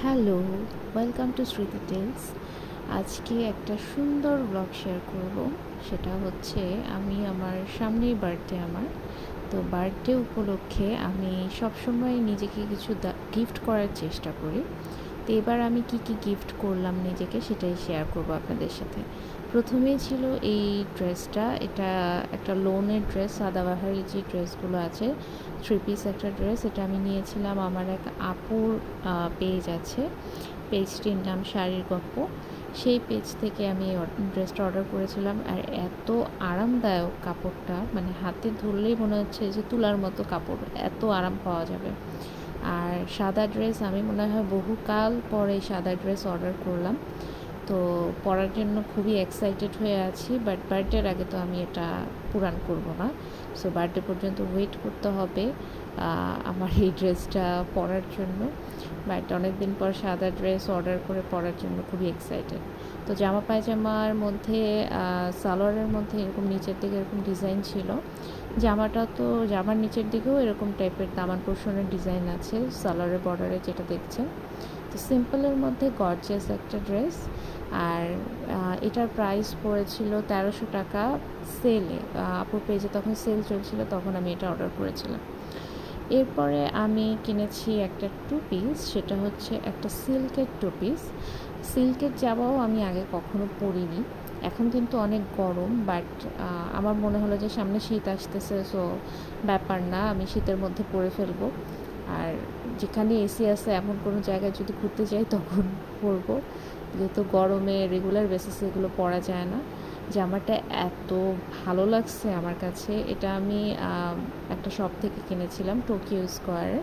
Hello, welcome to স্মৃতি tales. আজকে একটা সুন্দর ব্লগ শেয়ার করব। সেটা হচ্ছে আমি আমার সামনেই বার্থডে আমার। তো বার্থডে উপলক্ষে আমি সবসময় নিজেকে কিছু গিফট করার চেষ্টা করি। তো এবার আমি কি গিফট করলাম নিজেকে সেটাই শেয়ার করব আপনাদের সাথে। প্রথমেই ছিল এই ড্রেসটা। এটা একটা লোনের ড্রেস, সাদাবাহারি যে ড্রেসগুলো আছে, 3 পিস একটা ড্রেস। এটা আমি নিয়েছিলাম আমার এক আপুর পেজ আছে, পেজটির নাম শাড়ির গপ্প। সেই পেজ থেকে আমি ড্রেসটা অর্ডার করেছিলাম। আর এত আরামদায়ক কাপড়টা, মানে হাতে ধরলেই মনে হচ্ছে যে তুলার মতো কাপড়, এত আরাম পাওয়া যাবে। আর সাদা ড্রেস আমি মনে হয় বহুকাল পরে সাদা ড্রেস অর্ডার করলাম। তো পরার জন্য খুবই এক্সাইটেড হয়ে আছি, বাট বার্থডের আগে তো আমি এটা পূরণ করব না। সো বার্থডে পর্যন্ত ওয়েট করতে হবে আমার এই ড্রেসটা পরার জন্য। বাট অনেক দিন পর সাদা ড্রেস অর্ডার করে পরার জন্য খুবই এক্সাইটেড। তো জামা পায়জামার মধ্যে সালোয়ারের মধ্যে এরকম নিচের দিকে এরকম ডিজাইন ছিল। জামাটা তো জামার নিচের দিকেও এরকম টাইপের দামান পোর্শনের ডিজাইন আছে সালোয়ারের বর্ডারে, যেটা দেখছেন। তো সিম্পলের মধ্যে গর্জিয়াস একটা ড্রেস। আর এটার প্রাইস পড়েছিল 1300 টাকা সেলে। আপুর পেজে তখন সেল চলছিল, তখন আমি এটা অর্ডার করেছিলাম। এরপরে আমি কিনেছি একটা 2 পিস। সেটা হচ্ছে একটা সিল্কের 2 পিস। সিল্কের জামাও আমি আগে কখনো পরিনি। এখন কিন্তু অনেক গরম, বাট আমার মনে হলো যে সামনে শীত আসতেছে, সো ব্যাপার না, আমি শীতের মধ্যে পরে ফেলবো। আর যেখানে এসি আছে এমন কোনো জায়গায় যদি ঘুরতে যাই তখন পরবো, যেহেতু গরমে রেগুলার বেসিসে এগুলো পরা যায় না। জামাটা এত ভালো লাগছে আমার কাছে। এটা আমি একটা শপ থেকে কিনেছিলাম, টোকিও স্কোয়ারে।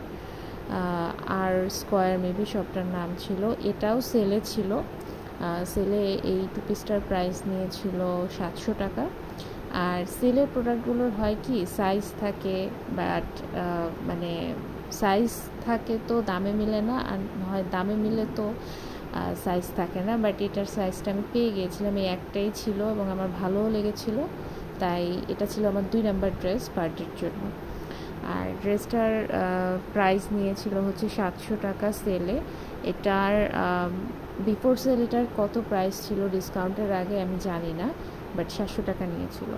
আর স্কোয়ার মেবি শপটার নাম ছিল। এটাও সেলে ছিল। সেলে এই 2 পিসটার প্রাইস নিয়েছিল 700 টাকা। আর সেলের প্রোডাক্টগুলোর হয় কি, সাইজ থাকে, বাট মানে সাইজ থাকে তো দামে মিলে না, আর হয় দামে মিলে তো সাইজ থাকে না। বাট এটার সাইজটা আমি পেয়ে গিয়েছিলাম, এই একটাই ছিল এবং আমার ভালোও লেগেছিল। তাই এটা ছিল আমার 2 নাম্বার ড্রেস বার্থডের জন্য। আর ড্রেসটার প্রাইস নিয়েছিল হচ্ছে 700 টাকা সেলে। এটার বিফোর সেল এটার কত প্রাইস ছিল ডিসকাউন্টের আগে আমি জানি না, বাট 700 টাকা নিয়েছিল।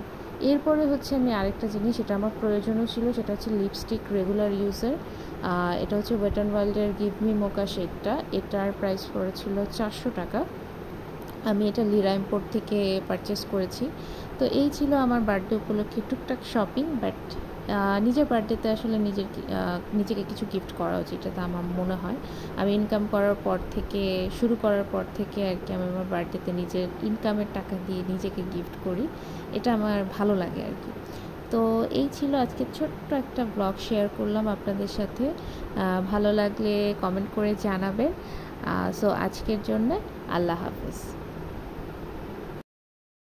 এরপরে হচ্ছে আমি আরেকটা জিনিস, এটা আমার প্রয়োজনও ছিল, সেটা হচ্ছে লিপস্টিক রেগুলার ইউজের। এটা হচ্ছে ওয়েট অ্যান্ড ওয়াইল্ডের গিভ মি মোকা শেডটা। এটার প্রাইস পড়েছিল 400 টাকা। আমি এটা লিরা ইম্পোর্ট থেকে পারচেস করেছি। তো এই ছিল আমার বার্থডে উপলক্ষে টুকটাক শপিং। বাট নিজের বার্থডেতে আসলে নিজেকে কিছু গিফট করা উচিত, এটা আমার মনে হয়। আমি ইনকাম করার পর থেকে, শুরু করার পর থেকে আর কি, আমি আমার বার্থডেতে নিজের ইনকামের টাকা দিয়ে নিজেকে গিফট করি। এটা আমার ভালো লাগে আর কি। তো এই ছিল আজকে ছোট্ট একটা ব্লগ শেয়ার করলাম আপনাদের সাথে। ভালো লাগলে কমেন্ট করে জানাবেন। সো আজকের জন্য আল্লাহ হাফেজ।